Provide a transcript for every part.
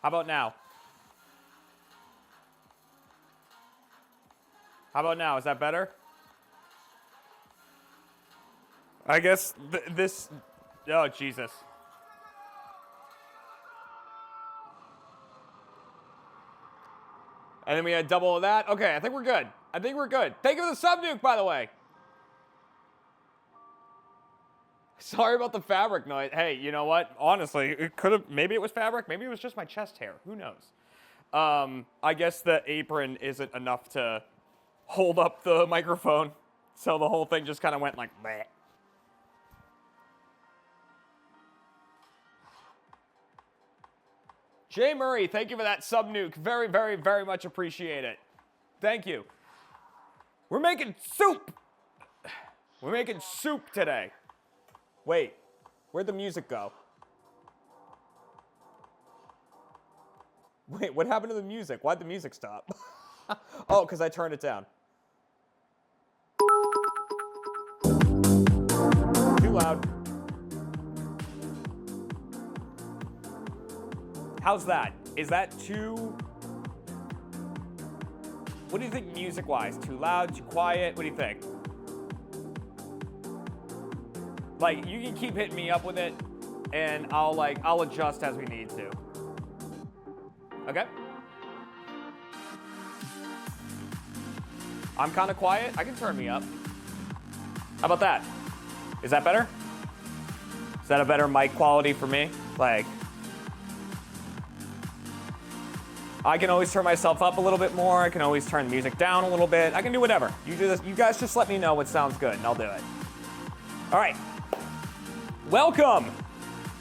How about now? How about now? Is that better? I guess this... Oh, Jesus. And then we had double of that. Okay, I think we're good. I think we're good. Thank you for the sub nuke, by the way. Sorry about the fabric noise. Hey, you know what? Honestly, it could have... Maybe it was fabric. Maybe it was just my chest hair. Who knows? I guess the apron isn't enough to hold up the microphone. So the whole thing just kind of went like... Bleh. Jay Murray, thank you for that sub nuke. Very, very, very much appreciate it. Thank you. We're making soup. We're making soup today. Wait, where'd the music go? Wait, what happened to the music? Why'd the music stop? Oh, because I turned it down. Too loud. How's that? Is that too... What do you think music-wise? Too loud, too quiet? What do you think? Like, you can keep hitting me up with it, and I'll adjust as we need to. Okay? I'm kind of quiet. I can turn me up. How about that? Is that better? Is that a better mic quality for me? Like... I can always turn myself up a little bit more. I can always turn the music down a little bit. I can do whatever. You do this. You guys just let me know what sounds good, and I'll do it. All right. Welcome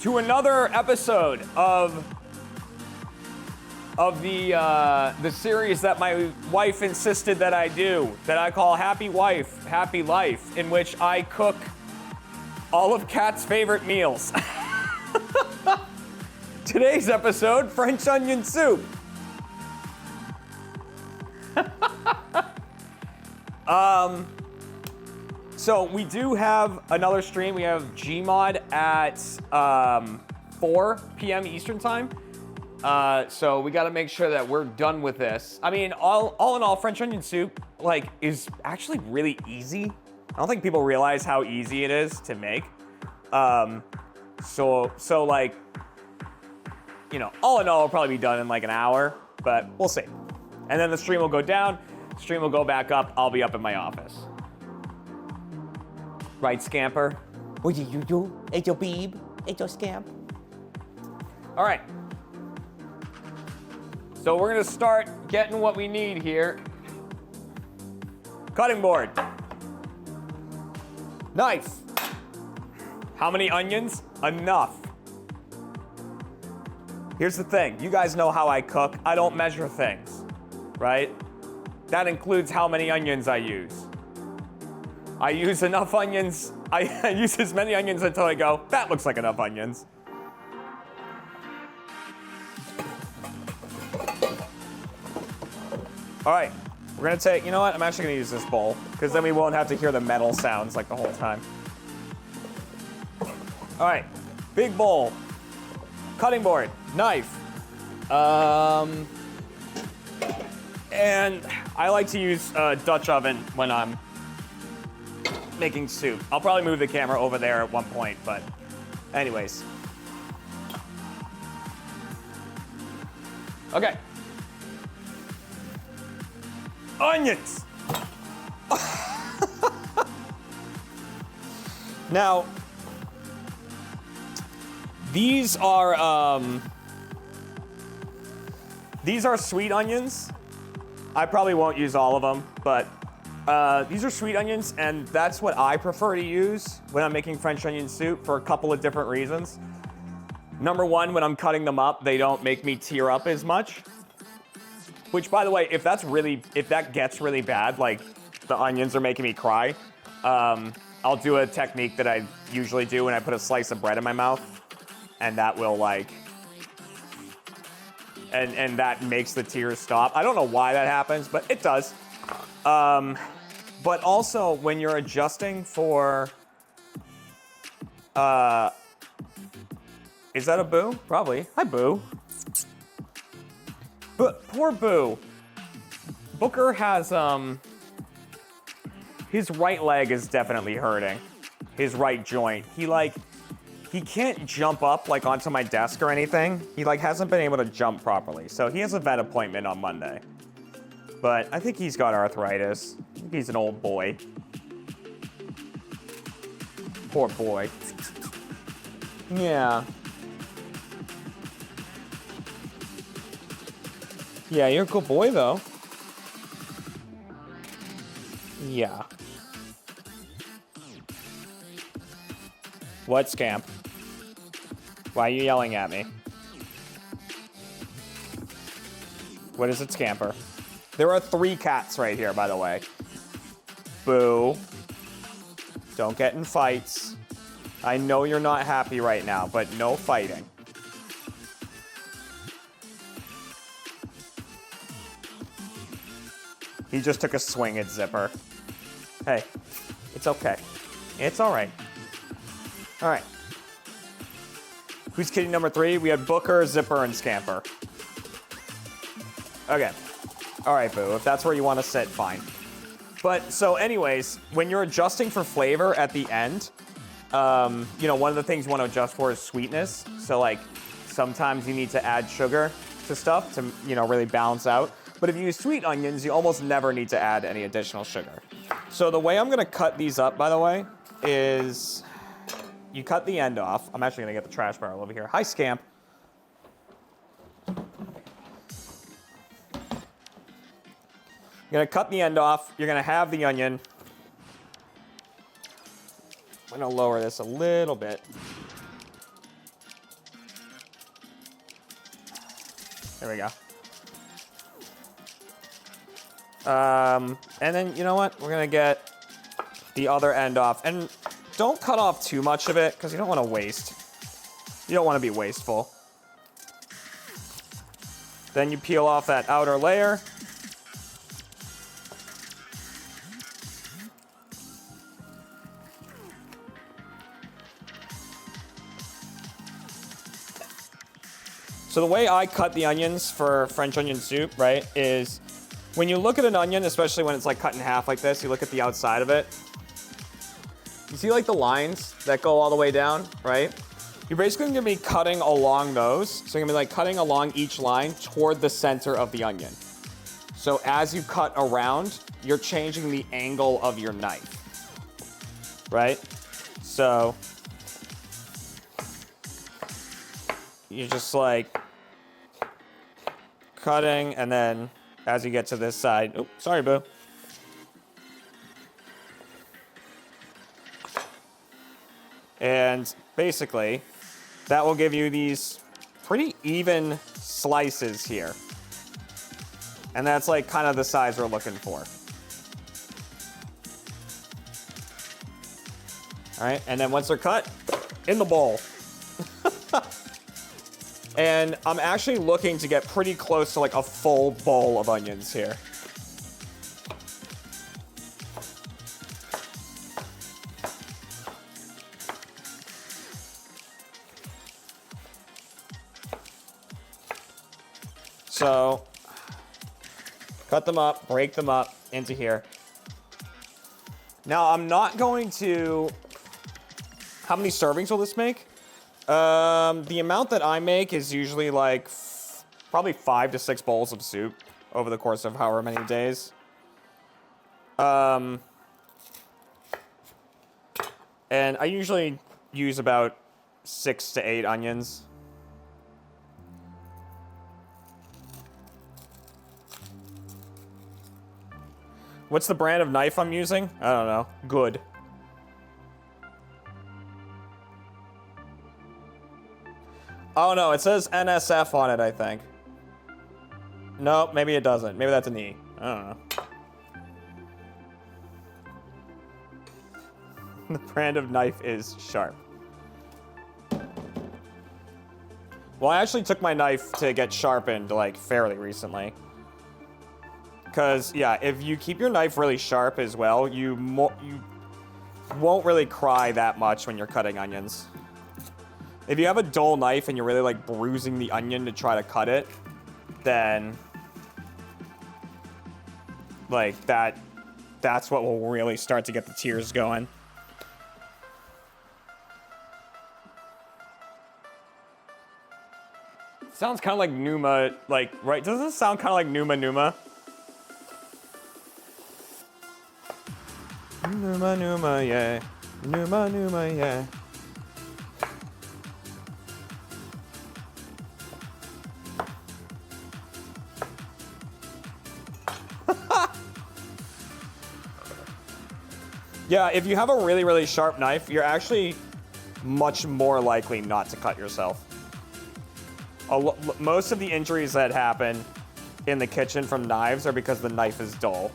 to another episode of the series that my wife insisted that I do, that I call Happy Wife, Happy Life, in which I cook all of Kat's favorite meals. Today's episode, French onion soup. So we do have another stream. We have Gmod at 4 p.m. Eastern time. So we got to make sure that we're done with this. I mean, all in all, French onion soup is actually really easy. I don't think people realize how easy it is to make. So you know, all in all, it'll probably be done in like an hour, but we'll see. And then the stream will go down. The stream will go back up. I'll be up in my office. Right, Scamper? What did you do? It's your beeb? It's your scamp? All right. So we're gonna start getting what we need here. Cutting board. Knife. How many onions? Enough. Here's the thing. You guys know how I cook. I don't measure things, right? That includes how many onions I use. I use enough onions. I use as many onions until I go, that looks like enough onions. All right, we're gonna take, you know what? I'm actually gonna use this bowl because then we won't have to hear the metal sounds like the whole time. All right, big bowl, cutting board, knife. And I like to use a Dutch oven when I'm making soup. I'll probably move the camera over there at one point, but anyways. Okay. Onions. Now, these are sweet onions. I probably won't use all of them, but these are sweet onions, and that's what I prefer to use when I'm making French onion soup for a couple of different reasons. Number one, when I'm cutting them up, they don't make me tear up as much. Which, by the way, if that gets really bad, like the onions are making me cry, I'll do a technique that I usually do when I put a slice of bread in my mouth, and that will and that makes the tears stop. I don't know why that happens, but it does. But also, when you're adjusting for, is that a Boo? Probably. Hi, Boo. But poor Boo. Booker has, his right leg is definitely hurting. His right joint. He can't jump up, like, onto my desk or anything. He, like, hasn't been able to jump properly. So he has a vet appointment on Monday. But I think he's got arthritis. I think he's an old boy. Poor boy. Yeah. Yeah, you're a good boy, though. Yeah. What, Scamp? Why are you yelling at me? What is it, Scamper? There are 3 cats right here, by the way. Boo. Don't get in fights. I know you're not happy right now, but no fighting. He just took a swing at Zipper. Hey, it's okay. It's all right. All right. Who's kitty number 3? We had Booker, Zipper, and Scamper. Okay. All right, Boo. If that's where you want to sit, fine. But, so anyways, when you're adjusting for flavor at the end, you know, one of the things you want to adjust for is sweetness. So, like, sometimes you need to add sugar to stuff to, you know, really balance out. But if you use sweet onions, you almost never need to add any additional sugar. So the way I'm going to cut these up, by the way, is you cut the end off. I'm actually going to get the trash barrel over here. Hi, Scamp. You're going to cut the end off. You're going to have the onion. I'm going to lower this a little bit. There we go. And then, you know what? We're going to get the other end off. And don't cut off too much of it, because you don't want to waste. You don't want to be wasteful. Then you peel off that outer layer. So the way I cut the onions for French onion soup, right, is when you look at an onion, especially when it's like cut in half like this, you look at the outside of it. You see like the lines that go all the way down, right? You're basically gonna be cutting along those. So you're gonna be like cutting along each line toward the center of the onion. So as you cut around, you're changing the angle of your knife, right? So you're just like cutting, and then as you get to this side, oh, sorry, Boo. And basically, that will give you these pretty even slices here. And that's like kind of the size we're looking for. All right, and then once they're cut, in the bowl. And I'm actually looking to get pretty close to like a full bowl of onions here. So, cut them up, break them up into here. Now, I'm not going to... How many servings will this make? The amount that I make is usually like probably 5 to 6 bowls of soup over the course of however many days. And I usually use about 6 to 8 onions. What's the brand of knife I'm using? I don't know. Good. Oh no, it says NSF on it, I think. No, maybe it doesn't. Maybe that's an E. I don't know. The brand of knife is Sharp. Well, I actually took my knife to get sharpened, like, fairly recently. Because, yeah, if you keep your knife really sharp as well, you won't really cry that much when you're cutting onions. If you have a dull knife and you're really, like, bruising the onion to try to cut it, then Like, that's what will really start to get the tears going. Sounds kind of like Numa, like, right? Doesn't it sound kind of like Numa Numa? Numa Numa, yeah. Numa Numa, yeah. Yeah, if you have a really, really sharp knife, you're actually much more likely not to cut yourself. Most of the injuries that happen in the kitchen from knives are because the knife is dull.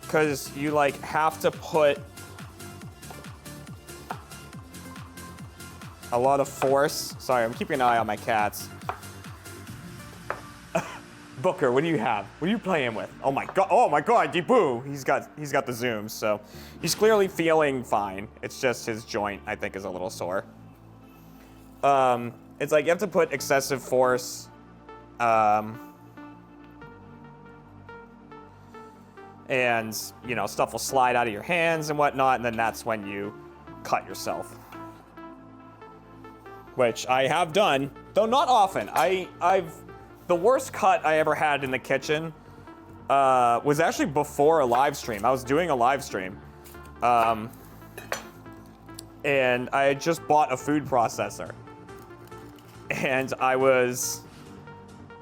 Because you, like, have to put a lot of force. Sorry, I'm keeping an eye on my cats. Booker, what do you have? What are you playing with? Oh my god, Deboo! He's got the zooms, so he's clearly feeling fine. It's just his joint, I think, is a little sore. It's like you have to put excessive force, and, you know, stuff will slide out of your hands and whatnot, and then that's when you cut yourself. Which I have done, though not often. The worst cut I ever had in the kitchen was actually before a live stream. I was doing a live stream. And I had just bought a food processor. And I was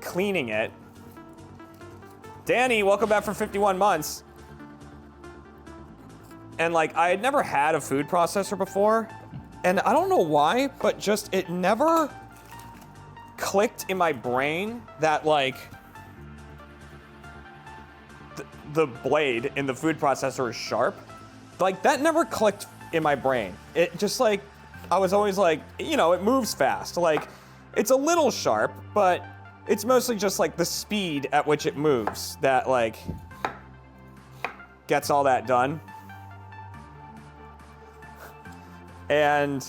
cleaning it. Danny, welcome back for 51 months. And, like, I had never had a food processor before. And I don't know why, but just it never clicked in my brain that, like, the blade in the food processor is sharp. Like, that never clicked in my brain. It just, like, I was always like, you know, it moves fast. Like, it's a little sharp, but it's mostly just, like, the speed at which it moves that, like, gets all that done. And,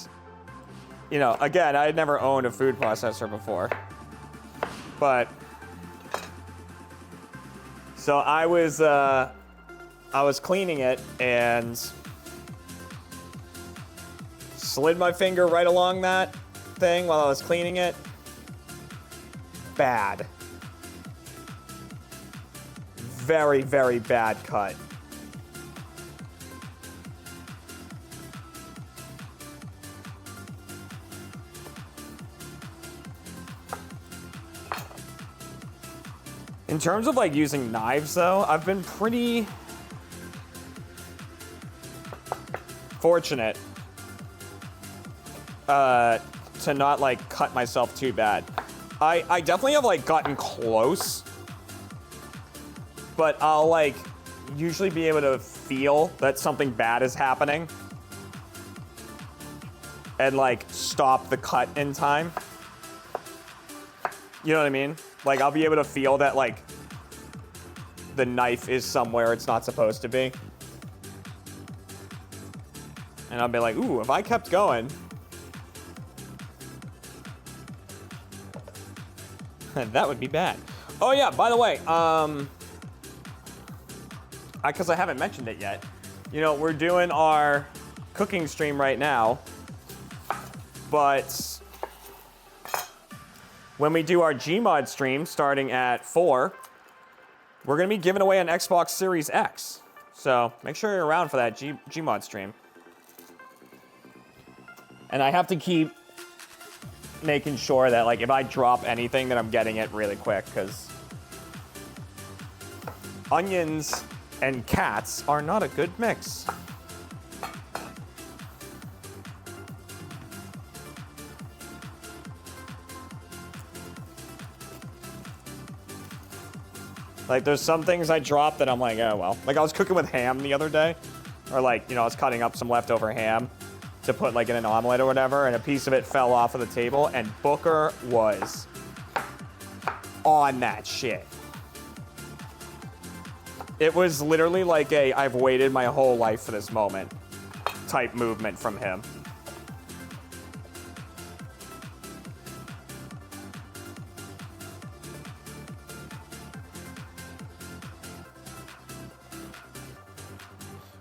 you know, again, I had never owned a food processor before. But, so I was cleaning it and slid my finger right along that thing while I was cleaning it. Bad. Very, very bad cut. In terms of, like, using knives, though, I've been pretty fortunate to not, like, cut myself too bad. I definitely have, like, gotten close, but I'll, like, usually be able to feel that something bad is happening and, like, stop the cut in time. You know what I mean? Like, I'll be able to feel that, like, the knife is somewhere it's not supposed to be. And I'll be like, ooh, if I kept going, that would be bad. Oh, yeah, by the way, because I haven't mentioned it yet, you know, we're doing our cooking stream right now, but when we do our Gmod stream starting at 4, we're going to be giving away an Xbox Series X. So make sure you're around for that Gmod stream. And I have to keep making sure that, like, if I drop anything, that I'm getting it really quick, because onions and cats are not a good mix. Like, there's some things I drop that I'm like, oh, well. Like, I was cooking with ham the other day. Or, like, you know, I was cutting up some leftover ham to put, like, in an omelet or whatever, and a piece of it fell off of the table, and Booker was on that shit. It was literally like a I've waited my whole life for this moment type movement from him.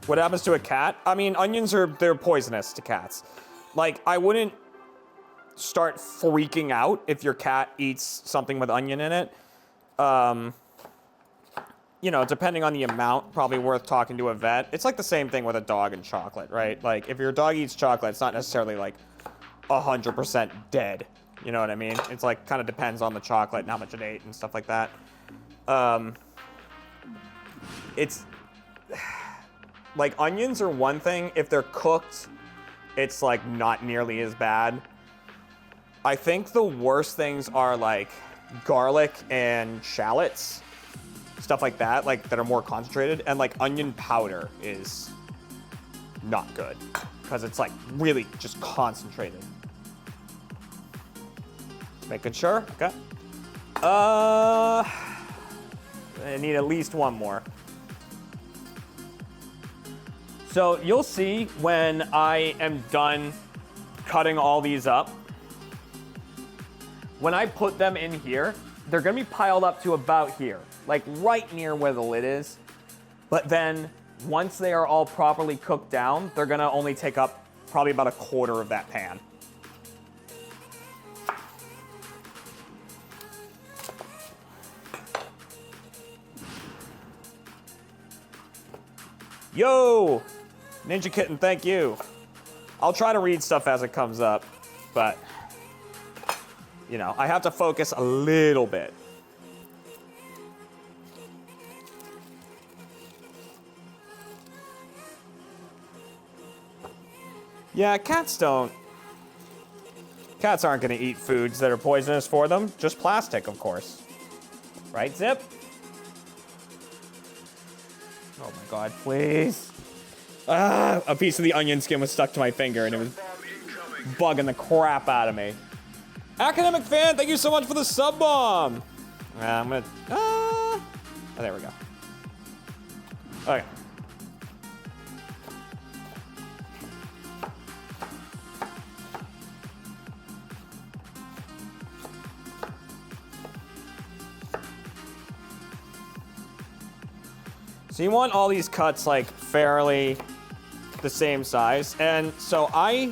What happens to a cat? I mean, onions they're poisonous to cats. Like, I wouldn't start freaking out if your cat eats something with onion in it. You know, depending on the amount, probably worth talking to a vet. It's like the same thing with a dog and chocolate, right? Like, if your dog eats chocolate, it's not necessarily like 100% dead. You know what I mean? It's like, kind of depends on the chocolate and how much it ate and stuff like that. It's, like, onions are one thing. If they're cooked, it's, like, not nearly as bad. I think the worst things are, like, garlic and shallots. Stuff like that, like, that are more concentrated. And, like, onion powder is not good. Because it's, like, really just concentrated. Making sure. Okay. I need at least one more. So you'll see when I am done cutting all these up, when I put them in here, they're gonna be piled up to about here, like right near where the lid is. But then once they are all properly cooked down, they're gonna only take up probably about a quarter of that pan. Yo, Ninja Kitten, thank you. I'll try to read stuff as it comes up, but, you know, I have to focus a little bit. Yeah, cats aren't gonna eat foods that are poisonous for them. Just plastic, of course. Right, Zip? Oh my God, please. Ah, a piece of the onion skin was stuck to my finger and it was bugging the crap out of me. Academic fan, thank you so much for the sub bomb. I'm gonna, oh, there we go. Okay. So you want all these cuts like fairly the same size. And so I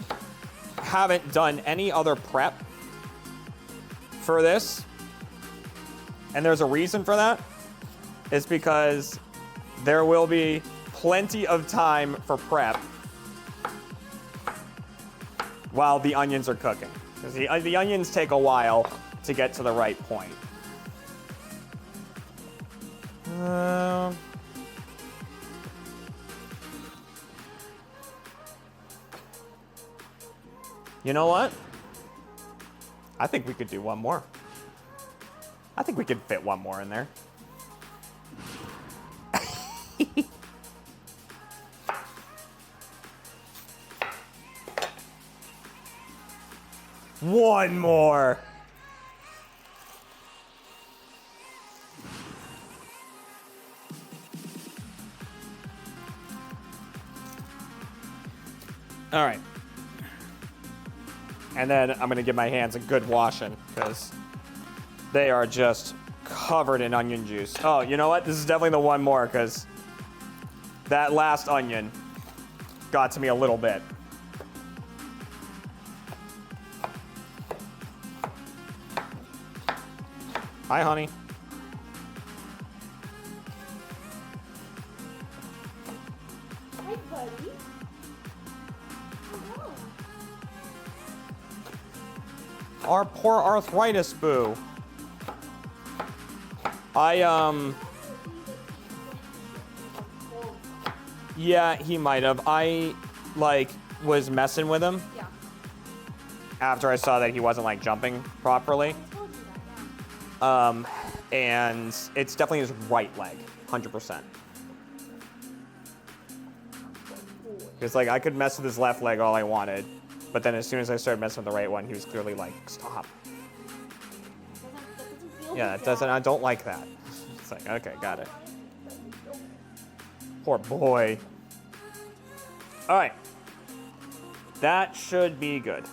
haven't done any other prep for this. And there's a reason for that. It's because there will be plenty of time for prep while the onions are cooking. Because the onions take a while to get to the right point. You know what? I think we could do one more. I think we could fit one more in there. One more. All right. And then I'm gonna give my hands a good washing because they are just covered in onion juice. Oh, you know what? This is definitely the one more because that last onion got to me a little bit. Hi, honey. Hi, buddy. Hello. Our poor arthritis boo. Yeah, he might have. I, like, was messing with him Yeah. after I saw that he wasn't, like, jumping properly. I told you that, yeah. And it's definitely his right leg, 100%. Because, like, I could mess with his left leg all I wanted, but then as soon as I started messing with the right one, he was clearly like, stop. That doesn't feel Yeah, good, it doesn't, Dad. I don't like that. It's like, okay, got it. Poor boy. All right. That should be good.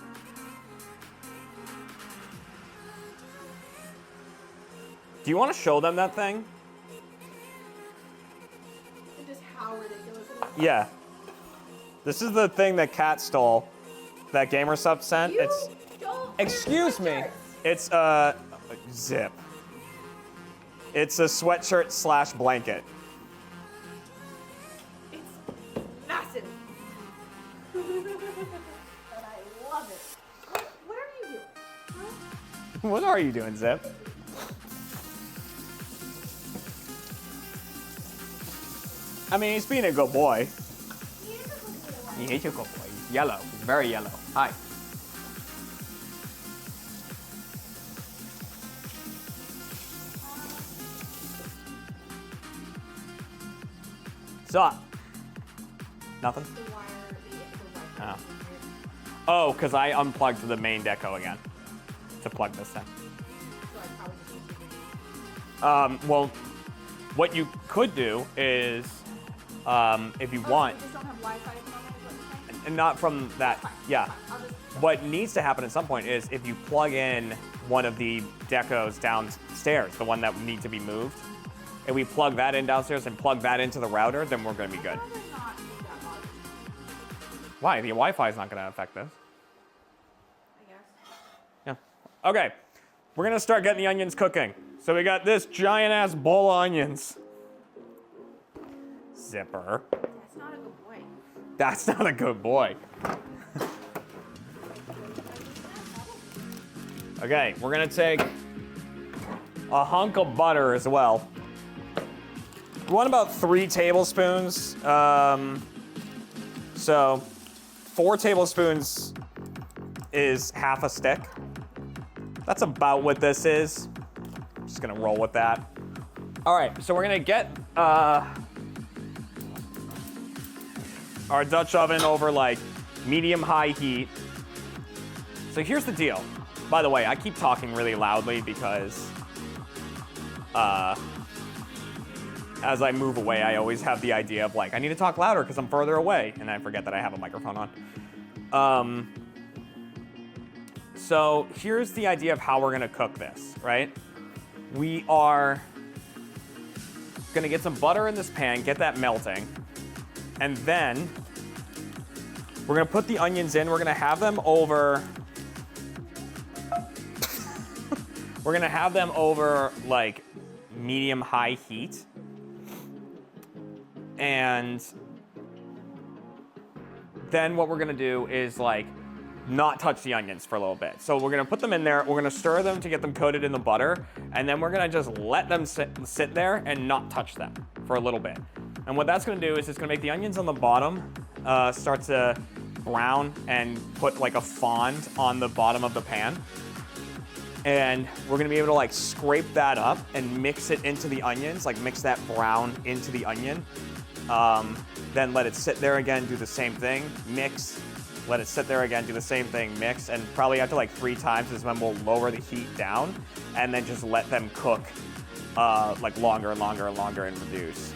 Do you want to show them that thing? And just how ridiculous it Yeah. This is the thing that Kat stole, that GamerSup sent. You It's, don't excuse me. sweatshirts. It's zip. It's a sweatshirt slash blanket. It's massive. But I love it. What are you doing? Huh? What are you doing, Zip? I mean, he's being a good boy. He is a good boy. He is a good boy. He's yellow. He's very yellow. Hi. What's up? Nothing? The wire, the Oh. wire. Oh, because I unplugged the main deco again to plug this in. So I probably just need to Well, what you could do is, if you want, You just don't have Wi-Fi at the moment, is what you're saying? and not from that, yeah. I'll just. What needs to happen at some point is if you plug in one of the decos downstairs, the one that would need to be moved, and we plug that in downstairs and plug that into the router, then we're going to be good. I'd rather not do that much, Why? The Wi-Fi is not going to affect this. I guess. Yeah. Okay. We're going to start getting the onions cooking. So we got this giant ass bowl of onions. Zipper. That's not a good boy. That's not a good boy. Okay, we're gonna take a hunk of butter as well. We want about 3 tablespoons. So 4 tablespoons is half a stick. That's about what this is. Just gonna roll with that. All right, so we're gonna get our Dutch oven over like medium-high heat. So here's the deal. By the way, I keep talking really loudly because as I move away, I always have the idea of like, I need to talk louder because I'm further away, and I forget that I have a microphone on. So here's the idea of how we're gonna cook this, right? We are gonna get some butter in this pan, get that melting, and then we're gonna put the onions in. We're gonna have them over. We're gonna have them over like medium-high heat. And then what we're gonna do is like not touch the onions for a little bit. So we're gonna put them in there, we're gonna stir them to get them coated in the butter, and then we're gonna just let them sit there and not touch them for a little bit. And what that's gonna do is it's gonna make the onions on the bottom start to brown and put like a fond on the bottom of the pan. And we're gonna be able to like scrape that up and mix it into the onions, like mix that brown into the onion. Then let it sit there again, do the same thing, mix, let it sit there again, do the same thing, mix, and probably after like 3 times is when we'll lower the heat down and then just let them cook like longer and longer and longer and reduce.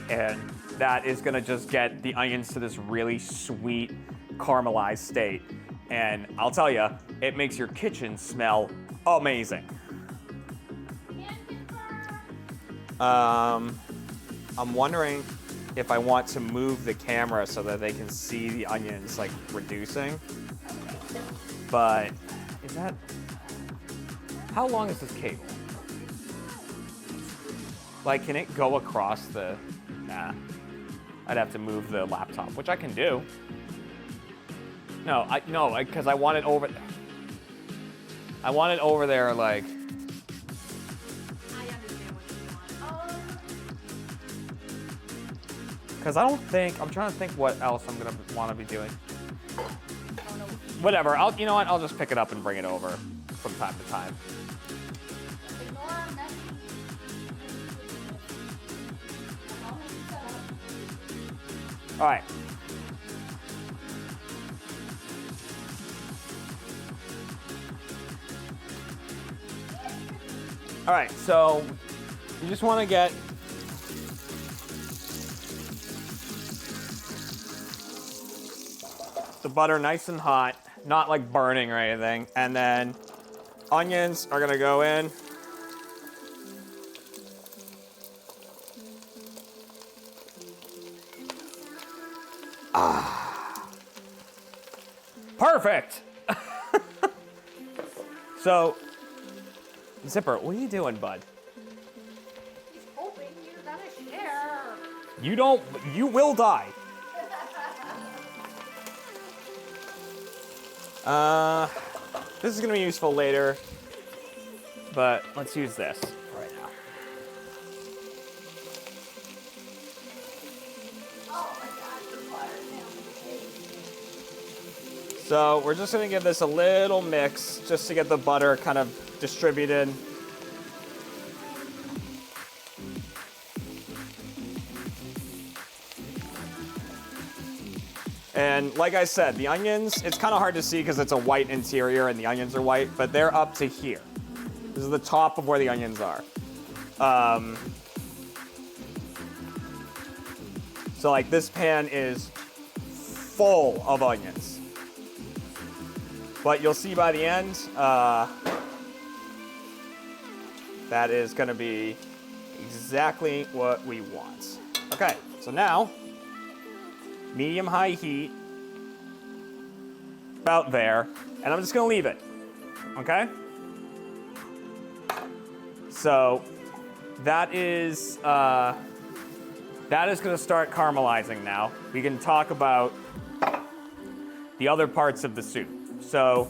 And that is gonna just get the onions to this really sweet caramelized state. And I'll tell you, it makes your kitchen smell amazing. I'm wondering if I want to move the camera so that they can see the onions like reducing. But is that, how long is this cable? Like, can it go across the, nah. I'd have to move the laptop, which I can do. No, because I want it over. I want it over there, like. I understand what you want. Because I don't think, I'm trying to think what else I'm gonna want to be doing. I don't know. Whatever, you know what? I'll just pick it up and bring it over from time to time. Ignore that. All right. All right, so you just want to get the butter nice and hot, not like burning or anything, and then onions are gonna go in. Perfect. So, Zipper, what are you doing, bud? He's hoping you're gonna share. You will die. This is gonna be useful later, but let's use this right now. Oh my god, the butter now. So we're just gonna give this a little mix just to get the butter kind of distributed. And like I said, the onions, it's kind of hard to see because it's a white interior and the onions are white, but they're up to here. This is the top of where the onions are. So like this pan is full of onions. But you'll see by the end, that is gonna be exactly what we want. Okay, so now, medium-high heat, about there, and I'm just gonna leave it, okay? So that is gonna start caramelizing now. We can talk about the other parts of the soup. So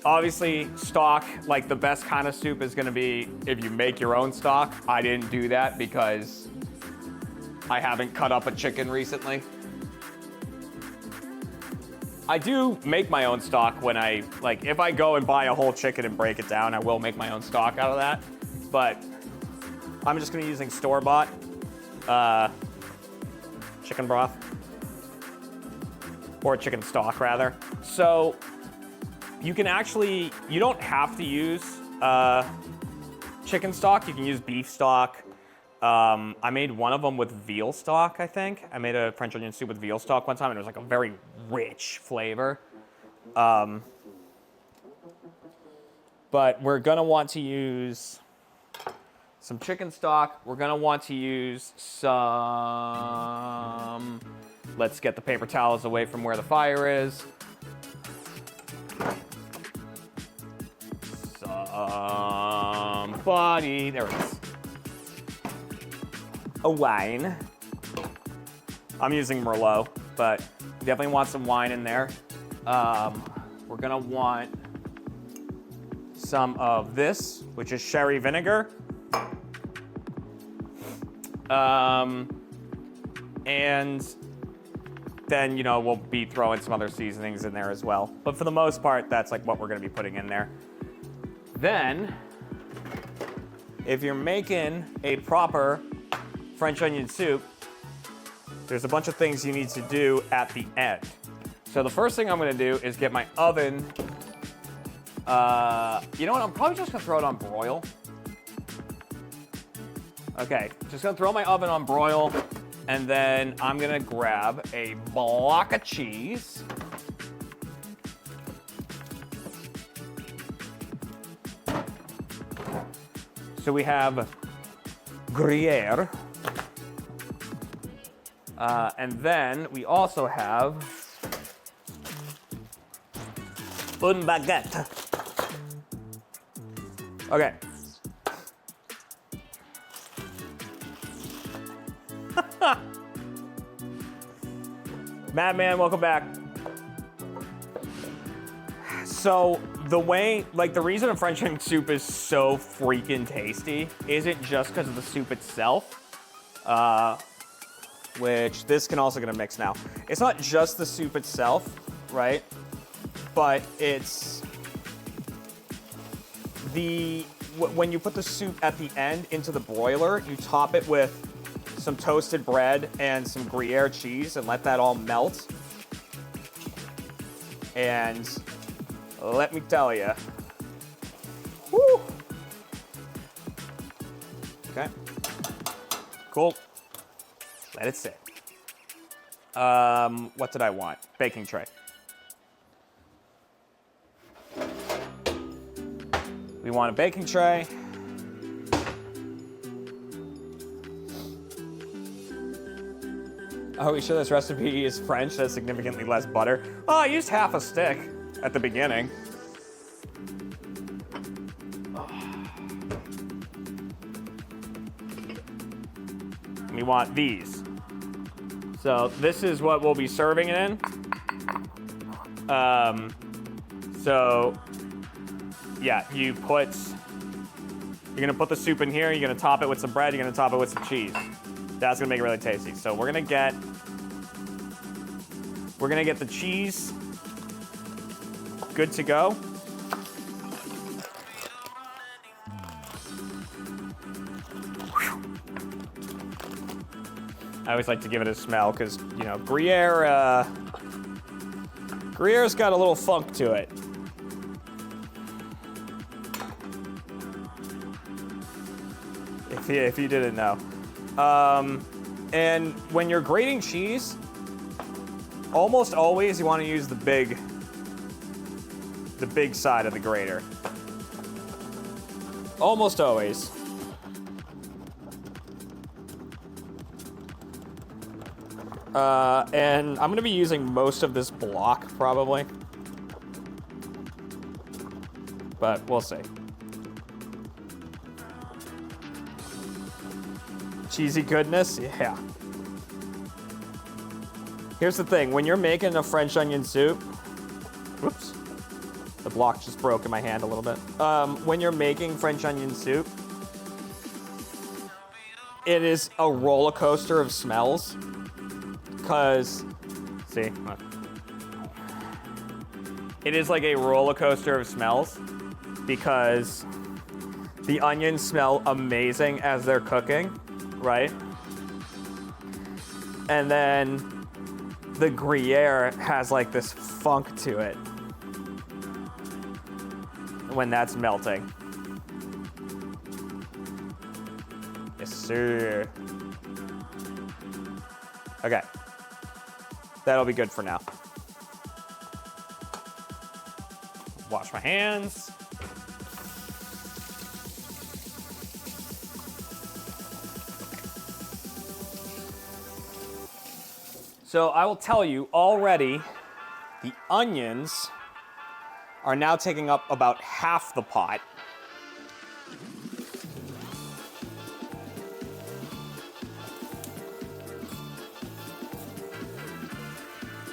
obviously stock, like the best kind of soup is gonna be if you make your own stock. I didn't do that because I haven't cut up a chicken recently. I do make my own stock when if I go and buy a whole chicken and break it down, I will make my own stock out of that. But I'm just gonna be using store-bought chicken broth. Or chicken stock, rather. So you can actually, you don't have to use chicken stock. You can use beef stock. I made one of them with veal stock, I think. I made a French onion soup with veal stock one time, and it was like a very rich flavor. But we're gonna want to use some chicken stock. We're gonna want to use some, let's get the paper towels away from where the fire is. Somebody, there it is. A wine. I'm using Merlot, but definitely want some wine in there. We're gonna want some of this, which is sherry vinegar. And then, we'll be throwing some other seasonings in there as well. But for the most part, that's like what we're gonna be putting in there. Then, if you're making a proper French onion soup, there's a bunch of things you need to do at the end. So the first thing I'm gonna do is get my oven. You know what, I'm probably just gonna throw it on broil. Okay, just gonna throw my oven on broil, and then I'm gonna grab a block of cheese. So we have Gruyere. And then we also have Un baguette. okay. Madman, welcome back. So the way, the reason a French onion soup is so freaking tasty isn't just because of the soup itself, which this can also gonna mix now. It's not just the soup itself, right? But it's when you put the soup at the end into the broiler, you top it with some toasted bread and some Gruyere cheese and let that all melt. And let me tell you, whoo. Okay, cool. Let it sit. What did I want? Baking tray. We want a baking tray. Are we sure this recipe is French? That's significantly less butter. Oh, I used half a stick at the beginning. We want these. So this is what we'll be serving it in. So yeah, you're gonna put the soup in here, you're gonna top it with some bread, you're gonna top it with some cheese. That's gonna make it really tasty. So we're gonna get the cheese good to go. I always like to give it a smell because, you know, Gruyere's got a little funk to it. If you didn't know. And when you're grating cheese, almost always you want to use the big side of the grater. Almost always. And I'm gonna be using most of this block, probably. But we'll see. Cheesy goodness, yeah. Here's the thing, when you're making a French onion soup, whoops, the block just broke in my hand a little bit. When you're making French onion soup, it is a roller coaster of smells. Because, see, look. It is like a roller coaster of smells because the onions smell amazing as they're cooking, right? And then the Gruyere has like this funk to it when that's melting. Yes, sir. Okay. That'll be good for now. Wash my hands. So I will tell you already, the onions are now taking up about half the pot.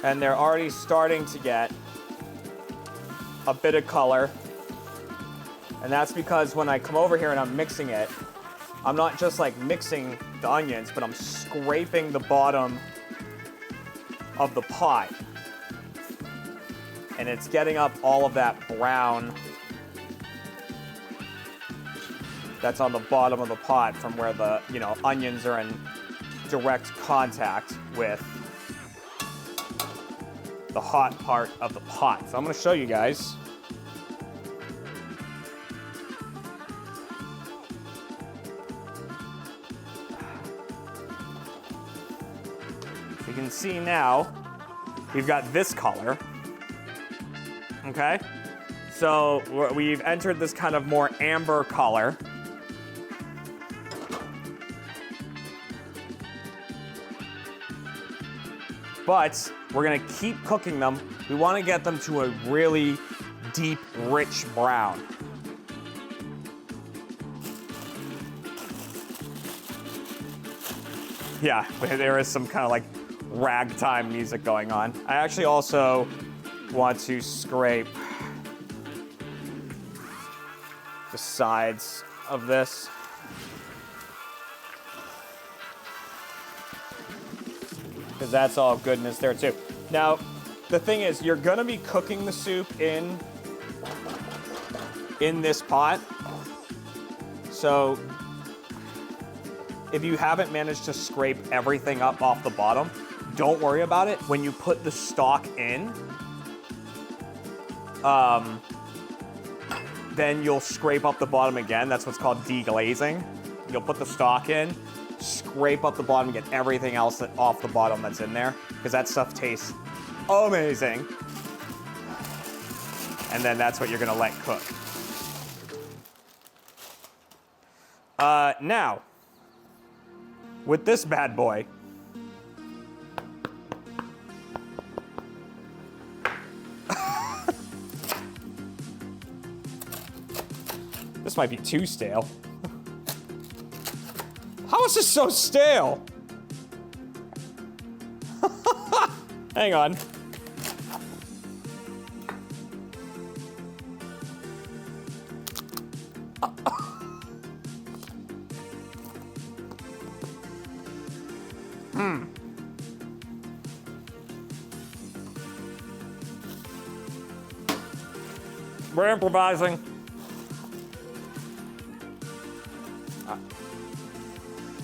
And they're already starting to get a bit of color. And that's because when I come over here and I'm mixing it, I'm not just like mixing the onions, but I'm scraping the bottom of the pot. And it's getting up all of that brown that's on the bottom of the pot from where the, you know, onions are in direct contact with the hot part of the pot. So I'm gonna show you guys. You can see now, we've got this color, okay? So we've entered this kind of more amber color. But we're gonna keep cooking them. We wanna get them to a really deep, rich brown. Yeah, there is some kind of like ragtime music going on. I actually also want to scrape the sides of this. Because that's all goodness there too. Now, the thing is, you're gonna be cooking the soup in this pot. So if you haven't managed to scrape everything up off the bottom, don't worry about it. When you put the stock in, then you'll scrape up the bottom again. That's what's called deglazing. You'll put the stock in, scrape up the bottom, get everything else off the bottom that's in there, because that stuff tastes amazing. And then that's what you're gonna let cook. Now, with this bad boy, This might be too stale. How is this so stale? Hang on. We're improvising.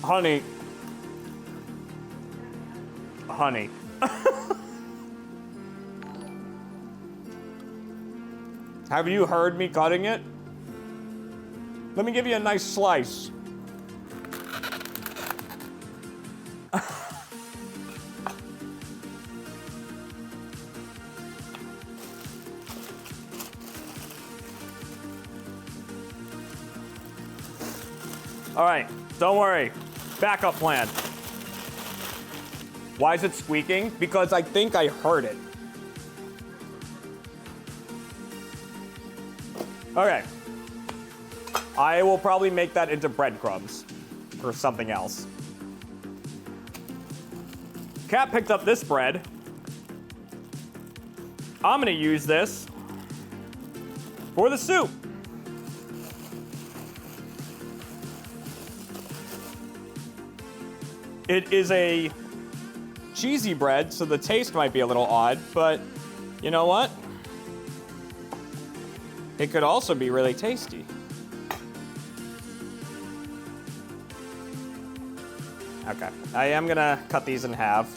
Honey. Honey. Have you heard me cutting it? Let me give you a nice slice. All right, don't worry. Backup plan. Why is it squeaking? Because I think I heard it. Okay. I will probably make that into breadcrumbs or something else. Cat picked up this bread. I'm gonna use this for the soup. It is a cheesy bread, so the taste might be a little odd, but you know what? It could also be really tasty. Okay, I am gonna cut these in half.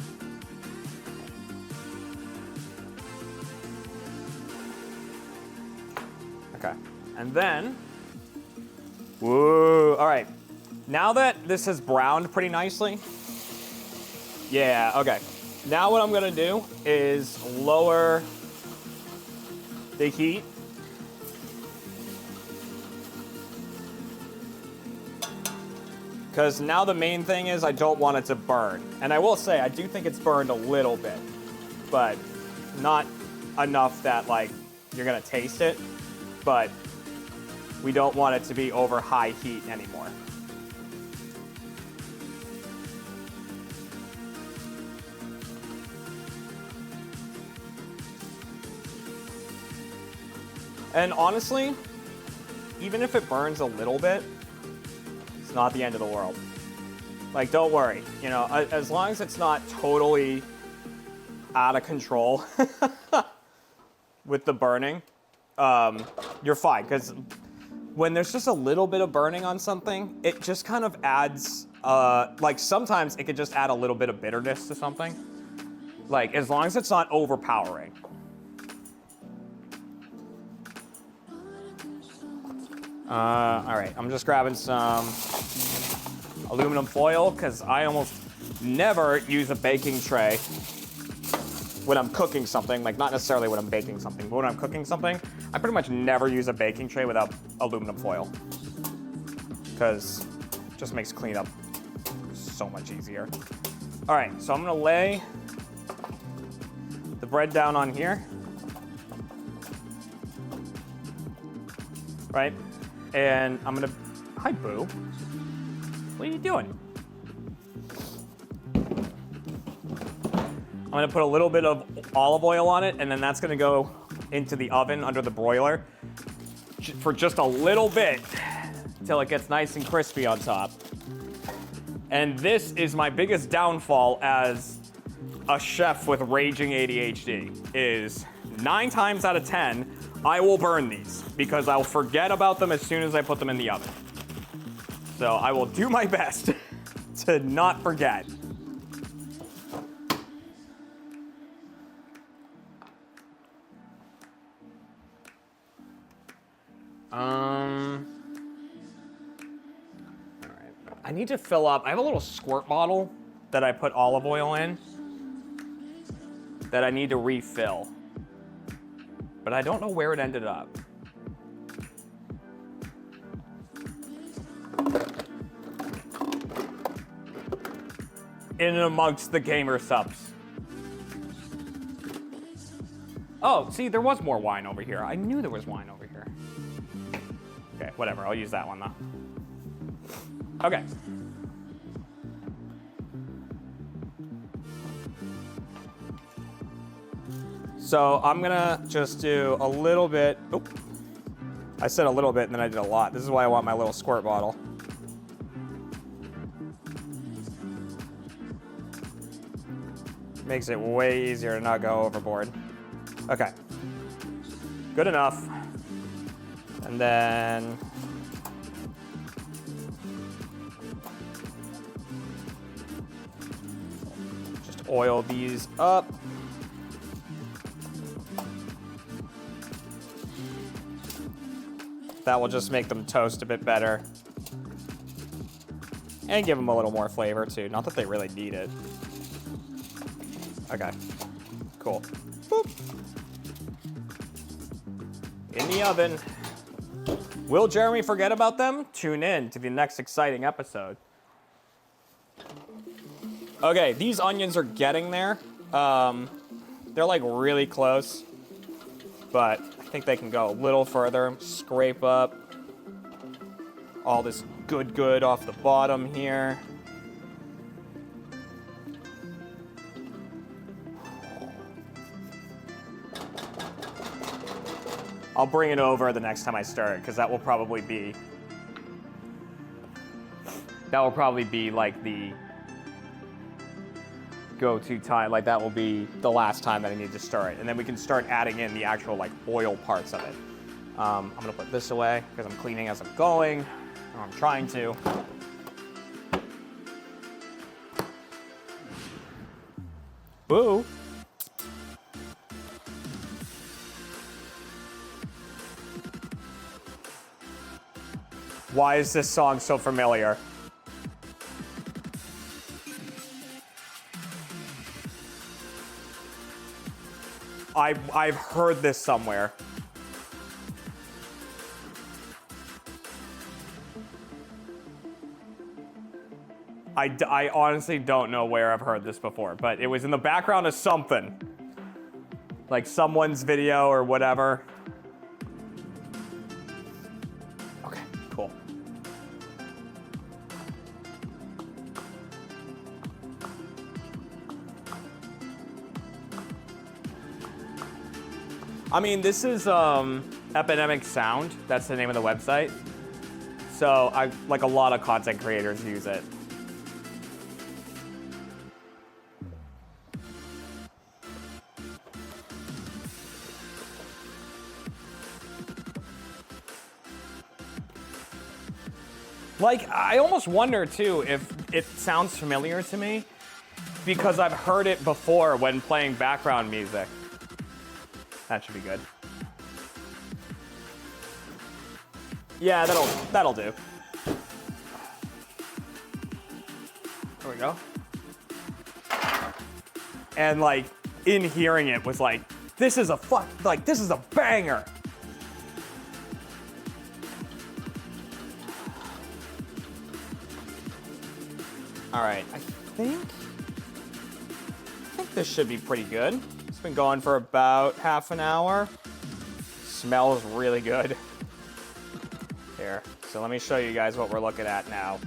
Okay, and then, whoa, all right. Now that this has browned pretty nicely, yeah, okay. Now what I'm gonna do is lower the heat. Because now the main thing is I don't want it to burn. And I will say, I do think it's burned a little bit, but not enough that like you're gonna taste it, but we don't want it to be over high heat anymore. And honestly, even if it burns a little bit, it's not the end of the world. Like, don't worry. You know, as long as it's not totally out of control with the burning, you're fine. Because when there's just a little bit of burning on something, it just kind of adds, like sometimes it could just add a little bit of bitterness to something. Like, as long as it's not overpowering. All right, I'm just grabbing some aluminum foil because I almost never use a baking tray when I'm cooking something. Like, not necessarily when I'm baking something, but when I'm cooking something, I pretty much never use a baking tray without aluminum foil because it just makes cleanup so much easier. All right, so I'm gonna lay the bread down on here, right? And I'm gonna, hi Boo, what are you doing? I'm gonna put a little bit of olive oil on it, and then that's gonna go into the oven under the broiler for just a little bit till it gets nice and crispy on top. And this is my biggest downfall as a chef with raging ADHD, is 9 times out of 10, I will burn these because I'll forget about them as soon as I put them in the oven. So I will do my best to not forget. All right. I need to fill up. I have a little squirt bottle that I put olive oil in that I need to refill. But I don't know where it ended up. In and amongst the gamer subs. Oh, see, there was more wine over here. I knew there was wine over here. Okay, whatever. I'll use that one though. Okay. So I'm gonna just do a little bit. Oop. I said a little bit and then I did a lot. This is why I want my little squirt bottle. Makes it way easier to not go overboard. Okay. Good enough. And then just oil these up. That will just make them toast a bit better. And give them a little more flavor too. Not that they really need it. Okay, cool. Boop. In the oven. Will Jeremy forget about them? Tune in to the next exciting episode. Okay, these onions are getting there. They're like really close, but I think they can go a little further. Scrape up all this good off the bottom here. I'll bring it over the next time I stir it, because that will probably be like the go-to time. Like that will be the last time that I need to stir it, and then we can start adding in the actual like oil parts of it. I'm gonna put this away because I'm cleaning as I'm going, or I'm trying to. Boo. Why is this song so familiar? I've heard this somewhere. I honestly don't know where I've heard this before, but it was in the background of something. Like someone's video or whatever. Okay, cool. I mean, this is Epidemic Sound. That's the name of the website. So like a lot of content creators use it. Like, I almost wonder too if it sounds familiar to me because I've heard it before when playing background music. That should be good. Yeah, that'll do. There we go. And like in hearing it was like, this is a banger. All right, I think this should be pretty good. It's been going for about half an hour. Smells really good. Here, so let me show you guys what we're looking at now.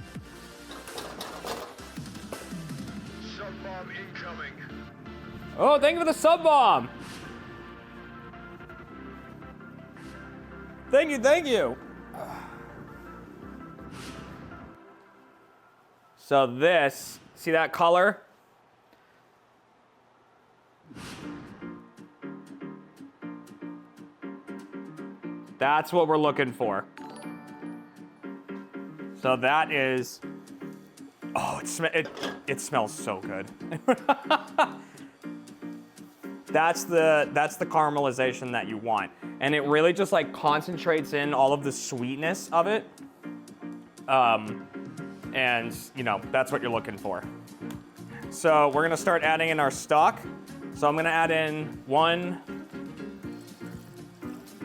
Sub bomb incoming. Oh, thank you for the sub bomb. Thank you. So this, see that color? That's what we're looking for. So that is, oh, it smells so good. That's the caramelization that you want. And it really just like concentrates in all of the sweetness of it. And you know, that's what you're looking for. So we're gonna start adding in our stock. So I'm gonna add in 1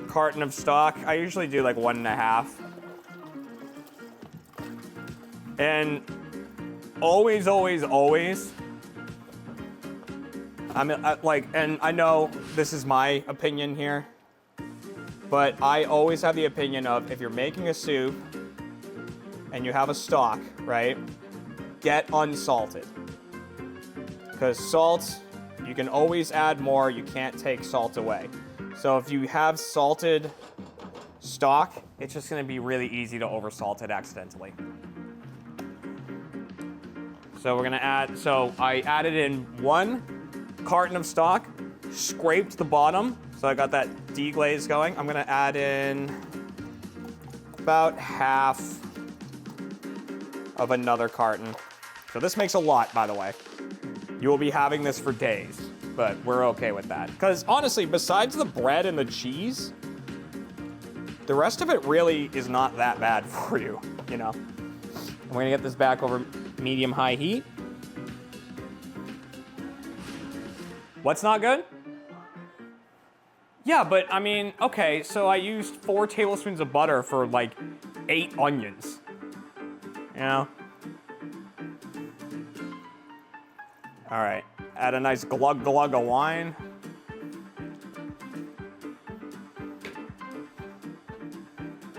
carton of stock. I usually do like 1.5. And always, I mean, and I know this is my opinion here, But I always have the opinion of if you're making a soup and you have a stock, right, get unsalted. Because salt, you can always add more, you can't take salt away. So if you have salted stock, it's just gonna be really easy to oversalt it accidentally. So we're gonna add, so I added in 1 carton of stock, scraped the bottom, so I got that deglaze going. I'm gonna add in about half of another carton. So this makes a lot, by the way. You will be having this for days, but we're okay with that. Because honestly, besides the bread and the cheese, the rest of it really is not that bad for you, you know? And we're gonna get this back over medium-high heat. What's not good? Yeah, but I mean, okay, so I used 4 tablespoons of butter for like 8 onions. You know? All right, add a nice glug glug of wine.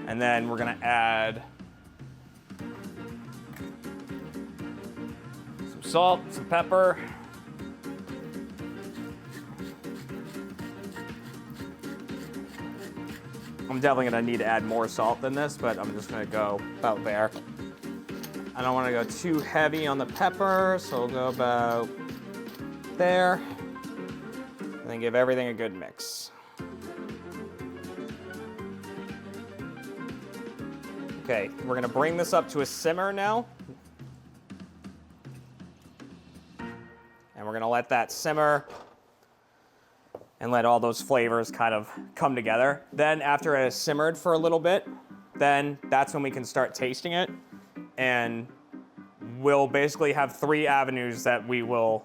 And then we're gonna add some salt, some pepper. I'm definitely gonna need to add more salt than this, but I'm just gonna go about there. I don't wanna go too heavy on the pepper, so we'll go about there. And then give everything a good mix. Okay, we're gonna bring this up to a simmer now. And we're gonna let that simmer and let all those flavors kind of come together. Then after it has simmered for a little bit, then that's when we can start tasting it. And we'll basically have 3 avenues that we will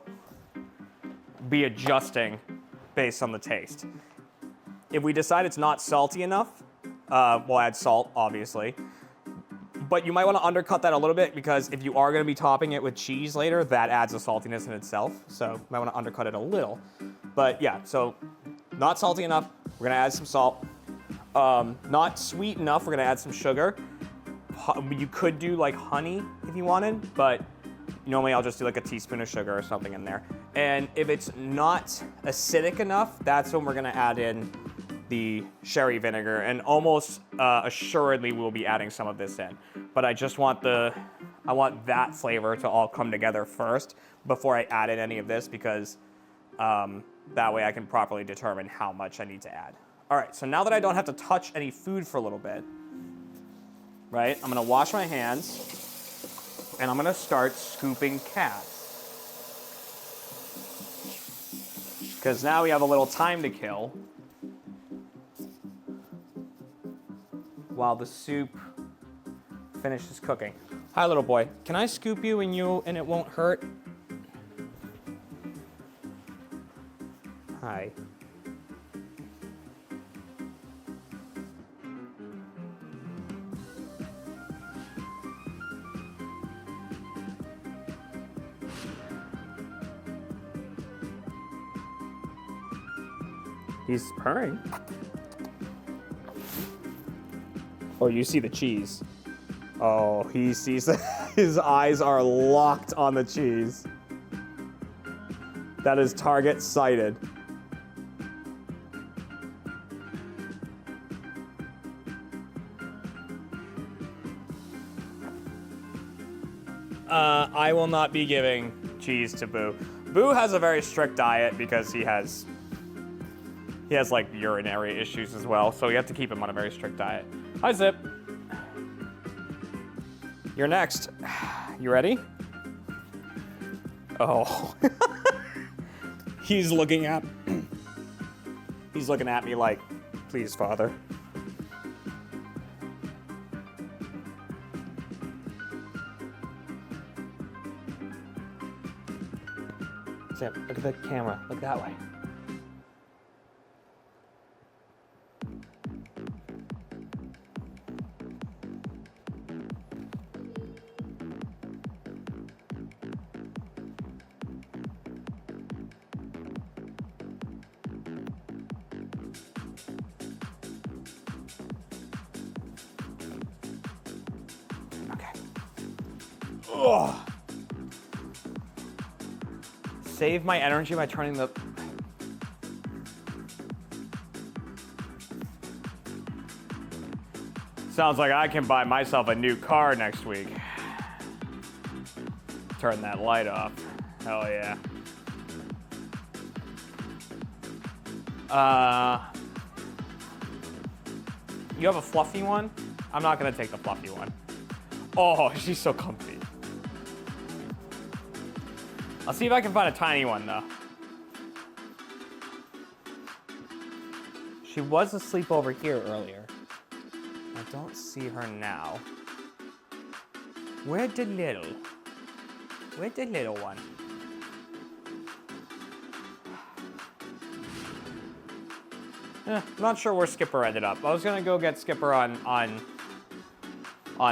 be adjusting based on the taste. If we decide it's not salty enough, we'll add salt, obviously. But you might want to undercut that a little bit because if you are going to be topping it with cheese later, that adds a saltiness in itself. So you might want to undercut it a little. But yeah, so not salty enough, we're going to add some salt. Not sweet enough, we're going to add some sugar. You could do like honey if you wanted, but normally I'll just do like a teaspoon of sugar or something in there. And if it's not acidic enough, that's when we're going to add in the sherry vinegar, and almost assuredly we'll be adding some of this in. But I just want I want that flavor to all come together first before I add in any of this, because that way I can properly determine how much I need to add. All right, so now that I don't have to touch any food for a little bit, right, I'm gonna wash my hands and I'm gonna start scooping cats. Because now we have a little time to kill while the soup finishes cooking. Hi, little boy. Can I scoop you and it won't hurt? Hi. He's purring. Oh, you see the cheese. Oh, he sees his eyes are locked on the cheese. That is target sighted. I will not be giving cheese to Boo. Boo has a very strict diet because he has like urinary issues as well, so you have to keep him on a very strict diet. Hi, Zip. You're next. You ready? Oh. He's looking at me like, please, Father. Zip, look at the camera. Look that way. Ugh. Save my energy by turning the... Sounds like I can buy myself a new car next week. Turn that light off. Hell yeah. You have a fluffy one? I'm not gonna take the fluffy one. Oh, she's so comfy. I'll see if I can find a tiny one though. She was asleep over here earlier. I don't see her now. Where's the little one? I'm not sure where Skipper ended up. I was gonna go get Skipper on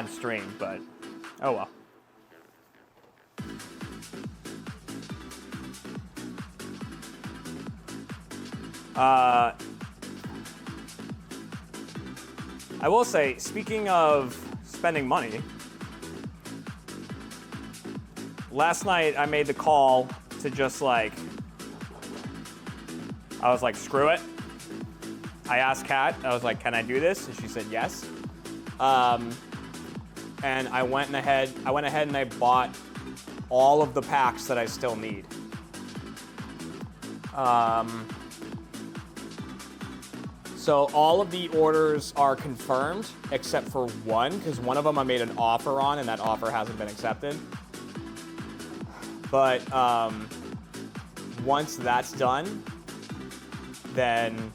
stream, but oh well. I will say, speaking of spending money, last night I made the call to just I was like, screw it. I asked Kat, I was like, can I do this? And she said yes. And I went ahead and I bought all of the packs that I still need. So all of the orders are confirmed except for one, because one of them I made an offer on and that offer hasn't been accepted. But once that's done, then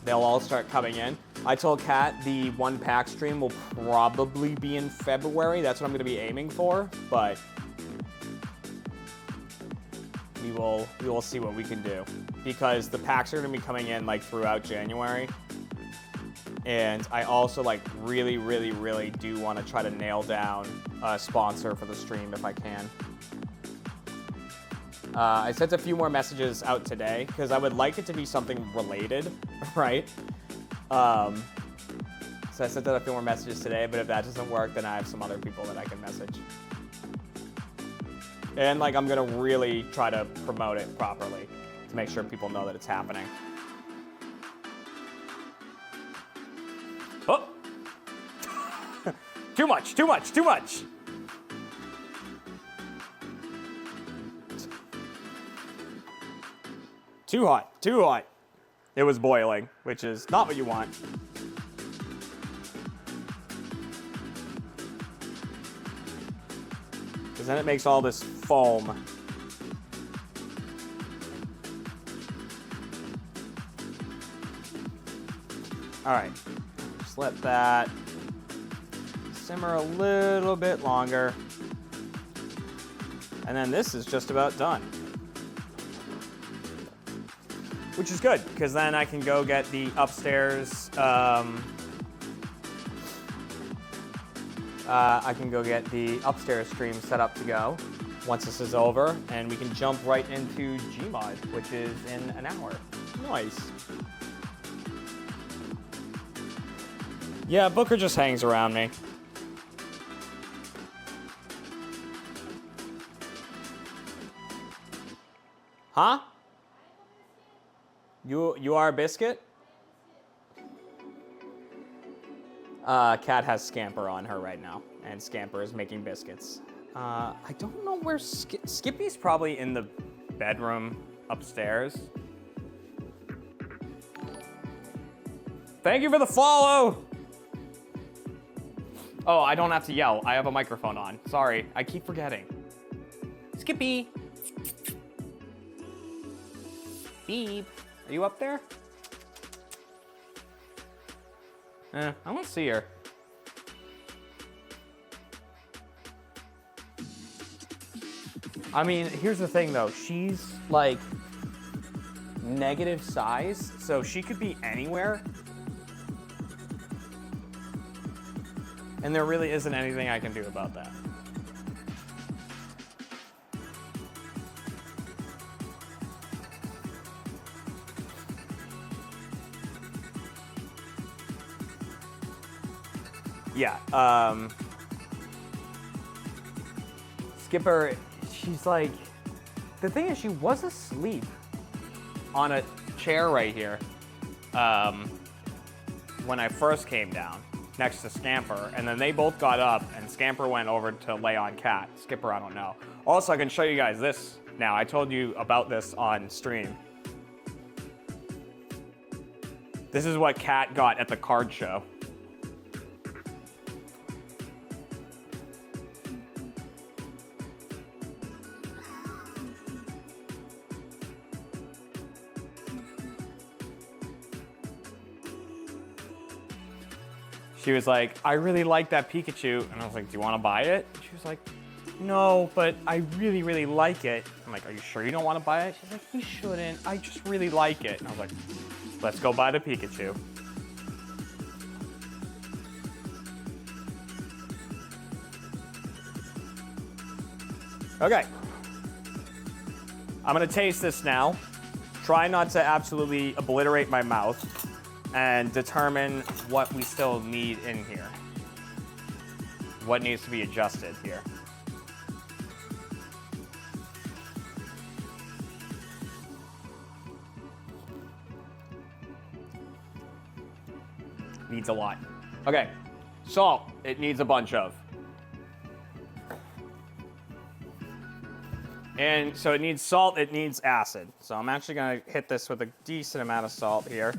they'll all start coming in. I told Kat the one pack stream will probably be in February. That's what I'm gonna be aiming for, but we will see what we can do. Because the packs are gonna be coming in throughout January. And I also really, really, really do wanna try to nail down a sponsor for the stream if I can. I sent a few more messages out today because I would like it to be something related, right? So I sent out a few more messages today, but if that doesn't work, then I have some other people that I can message. And I'm gonna really try to promote it properly to make sure people know that it's happening. Oh! Too much, too much, too much! Too hot, too hot. It was boiling, which is not what you want. Because then it makes all this foam. All right, just let that simmer a little bit longer. And then this is just about done. Which is good, because then I can go get the upstairs, I can go get the upstairs stream set up to go once this is over, and we can jump right into Gmod, which is in an hour. Nice. Yeah, Booker just hangs around me. Huh? You are a biscuit? Kat has Scamper on her right now, and Scamper is making biscuits. I don't know where Skippy's probably in the bedroom upstairs. Thank you for the follow! Oh, I don't have to yell. I have a microphone on. Sorry, I keep forgetting. Skippy! Beep. Are you up there? I don't see her. I mean, here's the thing though. She's negative size, so she could be anywhere. And there really isn't anything I can do about that. Yeah, Skipper, she's like, the thing is, she was asleep on a chair right here when I first came down next to Scamper, and then they both got up, and Scamper went over to lay on Cat. Skipper, I don't know. Also, I can show you guys this now. I told you about this on stream. This is what Cat got at the card show. She was like, I really like that Pikachu. And I was like, do you want to buy it? She was like, no, but I really, really like it. I'm like, are you sure you don't want to buy it? She's like, you shouldn't. I just really like it. And I was like, let's go buy the Pikachu. Okay. I'm going to taste this now. Try not to absolutely obliterate my mouth, and determine what we still need in here. What needs to be adjusted here. Needs a lot. Okay, salt, it needs a bunch of. And so it needs salt, it needs acid. So I'm actually gonna hit this with a decent amount of salt here.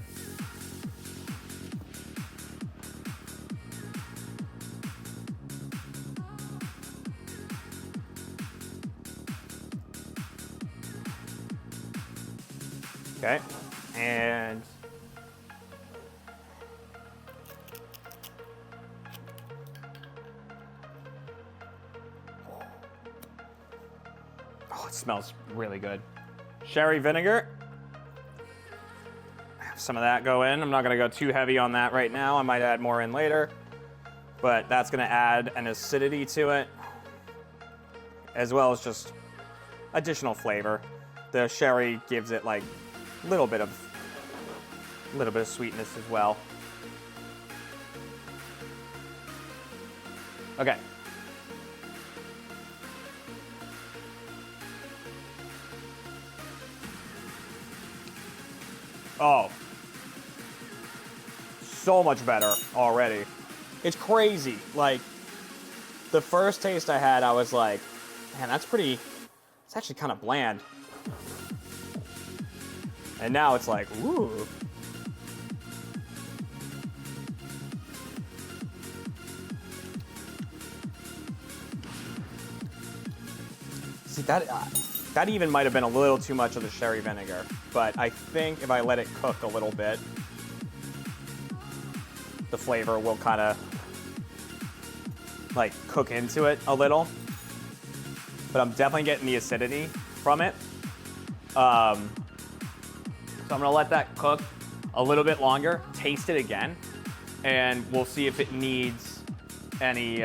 Okay, and oh, it smells really good. Sherry vinegar. Have some of that go in. I'm not gonna go too heavy on that right now. I might add more in later, but that's gonna add an acidity to it, as well as just additional flavor. The sherry gives it like a little bit of sweetness as well. Okay. Oh. So much better already. It's crazy. Like, the first taste I had, I was like, man, that's pretty, it's actually kind of bland. And now it's like, ooh. See, that even might have been a little too much of the sherry vinegar, but I think if I let it cook a little bit, the flavor will kind of like cook into it a little. But I'm definitely getting the acidity from it. So I'm gonna let that cook a little bit longer, taste it again, and we'll see if it needs any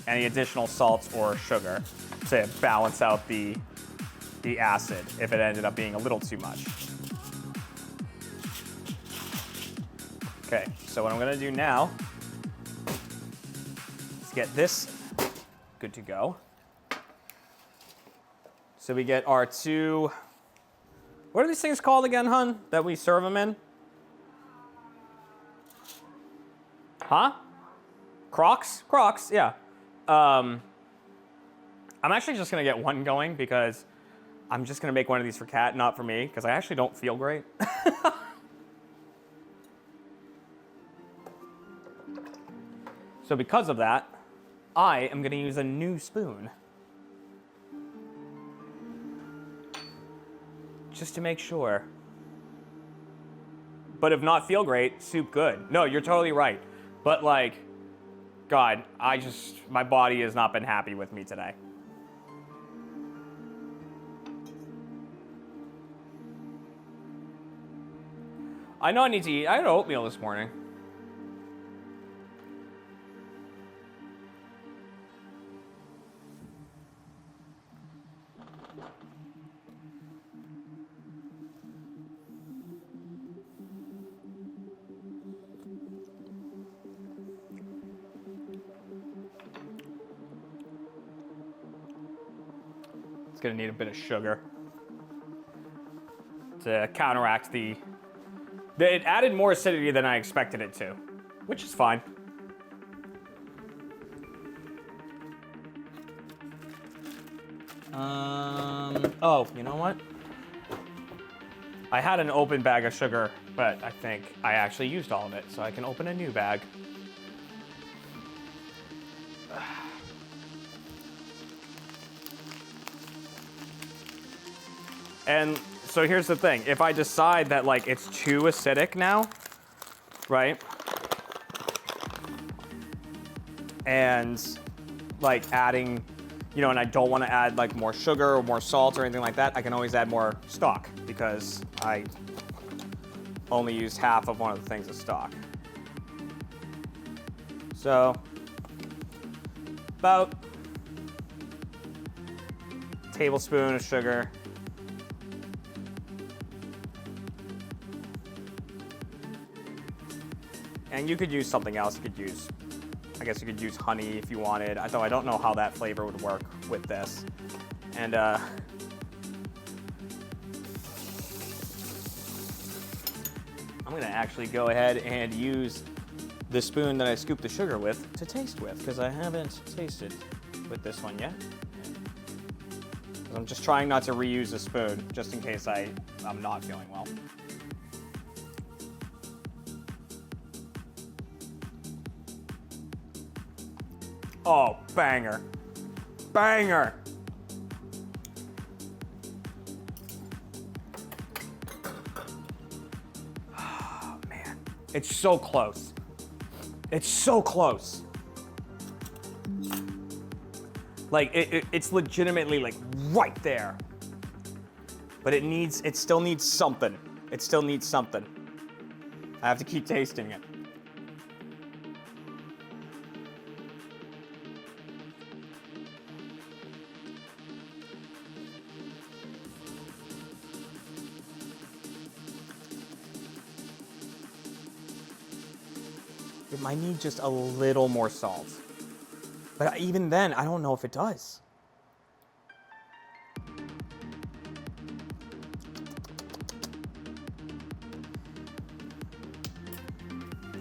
additional salts or sugar to balance out the acid if it ended up being a little too much. Okay, so what I'm gonna do now is get this good to go. So we get our two, what are these things called again, hun, that we serve them in? Huh? Crocs? Crocs, yeah. I'm actually just gonna get one going because I'm just gonna make one of these for Kat, not for me, because I actually don't feel great. So because of that, I am gonna use a new spoon. Just to make sure. But if not feel great, soup good. No, you're totally right. But like, God, my body has not been happy with me today. I know I need to eat. I had oatmeal this morning. It's gonna need a bit of sugar to counteract it added more acidity than I expected it to, which is fine. Oh, you know what? I had an open bag of sugar, but I think I actually used all of it, so I can open a new bag. And so here's the thing. If I decide that like it's too acidic now, right? And like adding, you know, and I don't want to add like more sugar or more salt or anything like that, I can always add more stock because I only used half of one of the things of stock. So about a tablespoon of sugar. And you could use something else. You could use, I guess you could use honey if you wanted, though I don't know how that flavor would work with this. And I'm gonna actually go ahead and use the spoon that I scooped the sugar with to taste with, because I haven't tasted with this one yet. I'm just trying not to reuse a spoon, just in case I'm not feeling well. Oh, banger. Banger. Oh, man. It's so close. It's so close. Like, it's legitimately, like, right there. But it still needs something. It still needs something. I have to keep tasting it. It might need just a little more salt. But even then, I don't know if it does.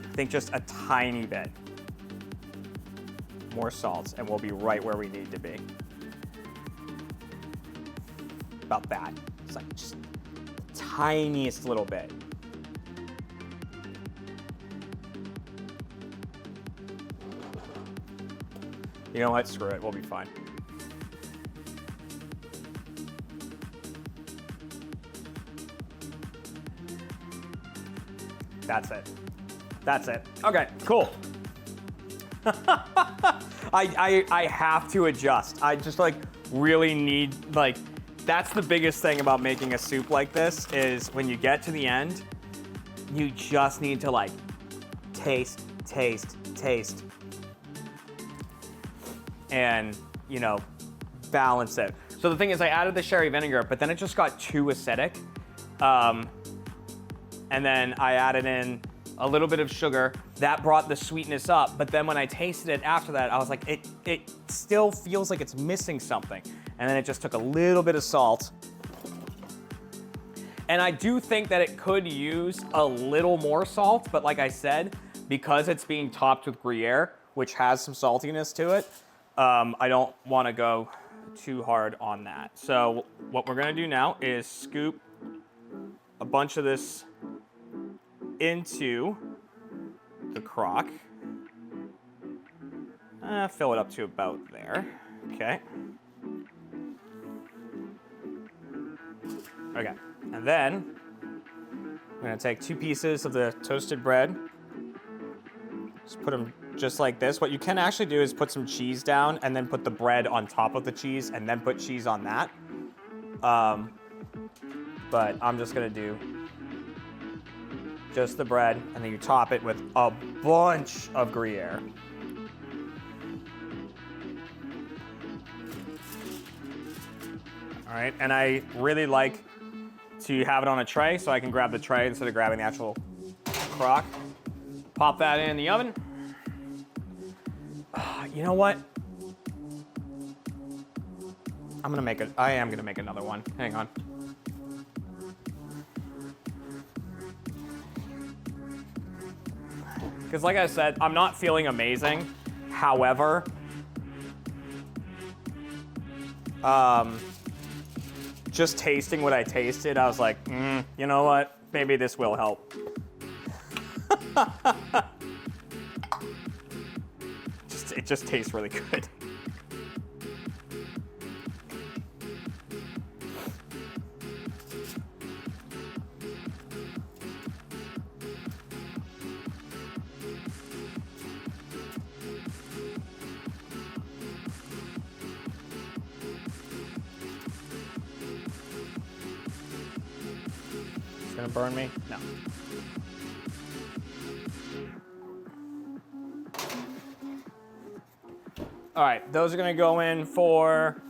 I think just a tiny bit more salt and we'll be right where we need to be. About that. It's like just the tiniest little bit. You know what? Screw it. We'll be fine. That's it. That's it. Okay, cool. I have to adjust. I just like really need, like, that's the biggest thing about making a soup like this is when you get to the end, you just need to like taste, and, you know, balance it. So the thing is, I added the sherry vinegar, but then it just got too acidic. And then I added in a little bit of sugar. That brought the sweetness up, but then when I tasted it after that, I was like, it still feels like it's missing something. And then it just took a little bit of salt. And I do think that it could use a little more salt, but like I said, because it's being topped with Gruyere, which has some saltiness to it, I don't want to go too hard on that. So what we're gonna do now is scoop a bunch of this into the crock. Fill it up to about there. Okay. Okay, and then I'm gonna take 2 pieces of the toasted bread. Just put them just like this. What you can actually do is put some cheese down and then put the bread on top of the cheese and then put cheese on that. But I'm just gonna do just the bread, and then you top it with a bunch of Gruyere. All right, and I really like to have it on a tray so I can grab the tray instead of grabbing the actual crock. Pop that in the oven. You know what? I am gonna make another one. Hang on. Because like I said, I'm not feeling amazing. However, just tasting what I tasted, I was like, you know what? Maybe this will help. It just tastes really good. It's gonna burn me? No. All right, those are gonna go in for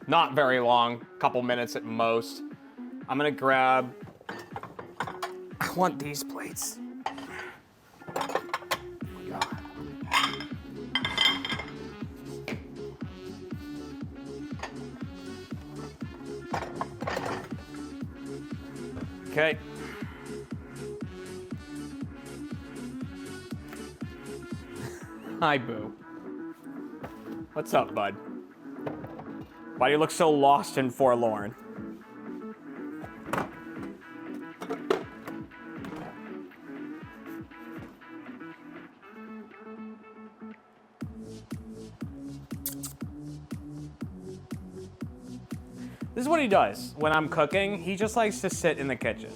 not very long, couple minutes at most. I'm gonna grab, I want these plates. Okay. Hi, Boo. What's up, bud? Why do you look so lost and forlorn? This is what he does when I'm cooking. He just likes to sit in the kitchen.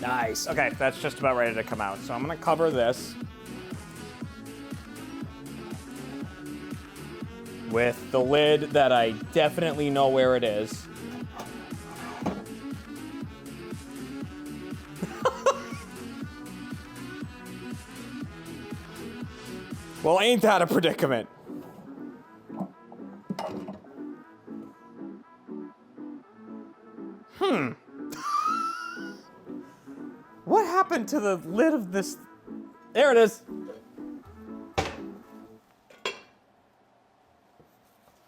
Nice. Okay, that's just about ready to come out. So I'm gonna cover this with the lid that I definitely know where it is. Well, ain't that a predicament? What happened to the lid of this? There it is.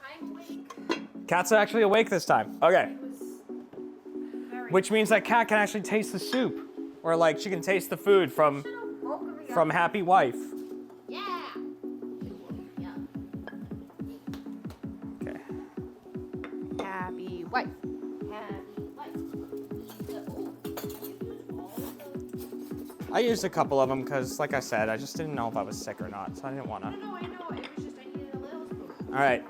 I'm awake. Cat's actually awake this time. Okay. It was very Which means that cat can actually taste the soup. Or like she can taste the food from Should've woken me from up. Happy Wife. Yeah. Yeah. Okay. Happy wife. Happy wife. I used a couple of them because, like I said, I just didn't know if I was sick or not, so I didn't want to. No, I know. It was just I needed a little spoon. All right.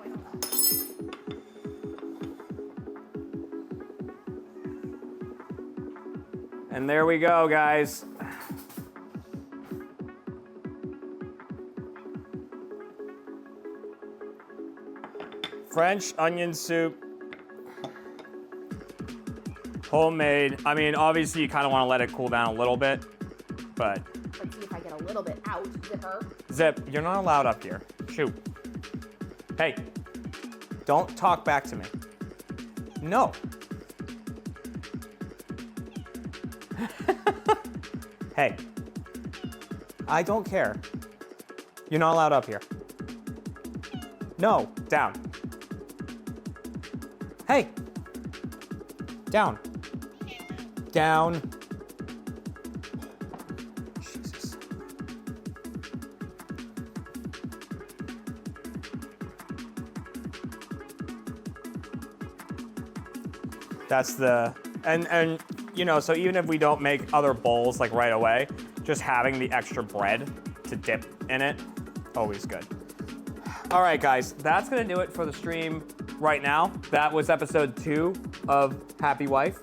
And there we go, guys. French onion soup. Homemade. I mean, obviously you kind of want to let it cool down a little bit, but Let's see if I get a little bit out. Zipper. Zip, you're not allowed up here. Shoot. Hey, don't talk back to me. No. Hey, I don't care. You're not allowed up here. No, down. Hey, down. Down. Jesus. That's the, and you know, so even if we don't make other bowls like right away, just having the extra bread to dip in it, always good. All right, guys, that's gonna do it for the stream right now. That was episode 2 of Happy Wife.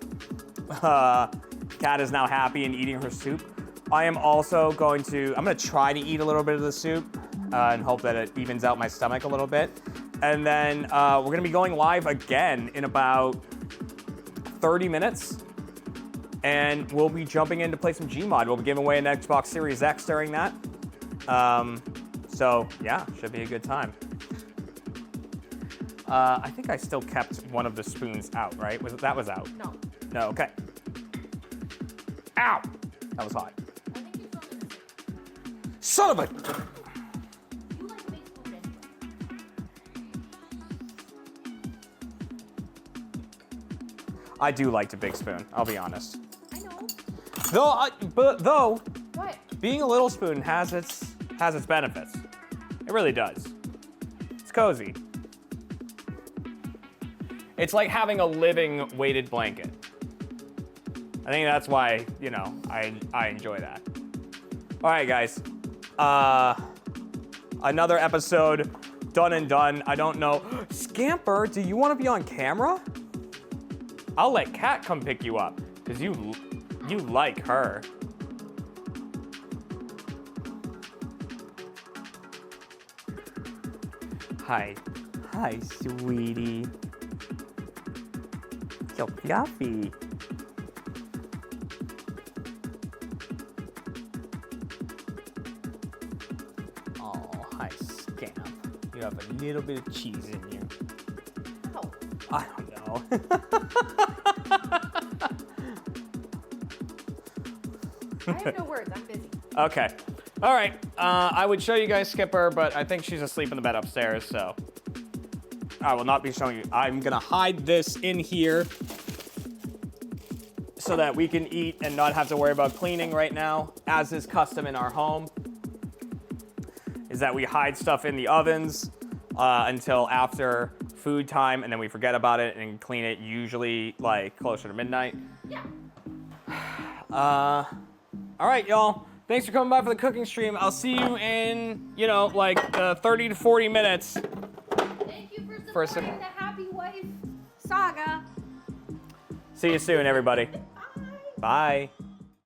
Kat is now happy and eating her soup. I am also I'm gonna try to eat a little bit of the soup and hope that it evens out my stomach a little bit. And then we're gonna be going live again in about 30 minutes. And we'll be jumping in to play some Gmod. We'll be giving away an Xbox Series X during that. So yeah, should be a good time. I think I still kept one of the spoons out, right? That was out? No. No, okay. Ow! That was hot. I think you throw it in the Son of a... You like big spoon anyway. I do like the big spoon, I'll be honest. I know. Though, What? being a little spoon has its benefits. It really does. It's cozy. It's like having a living weighted blanket. I think that's why, you know, I enjoy that. All right, guys. Another episode done and done. I don't know. Scamper, do you want to be on camera? I'll let Kat come pick you up because you like her. Hi. Hi, sweetie. So fluffy. Oh, hi, Scamp. You have a little bit of cheese in you. Oh. I don't know. I have no words. I'm busy. Okay. All right. I would show you guys Skipper, but I think she's asleep in the bed upstairs, so I will not be showing you. I'm gonna hide this in here so that we can eat and not have to worry about cleaning right now, as is custom in our home, is that we hide stuff in the ovens until after food time, and then we forget about it and clean it usually like closer to midnight. Yeah. All right, y'all. Thanks for coming by for the cooking stream. I'll see you in, you know, like 30 to 40 minutes. Thank you for supporting the Happy Wife saga. See you soon, everybody. Bye. Bye.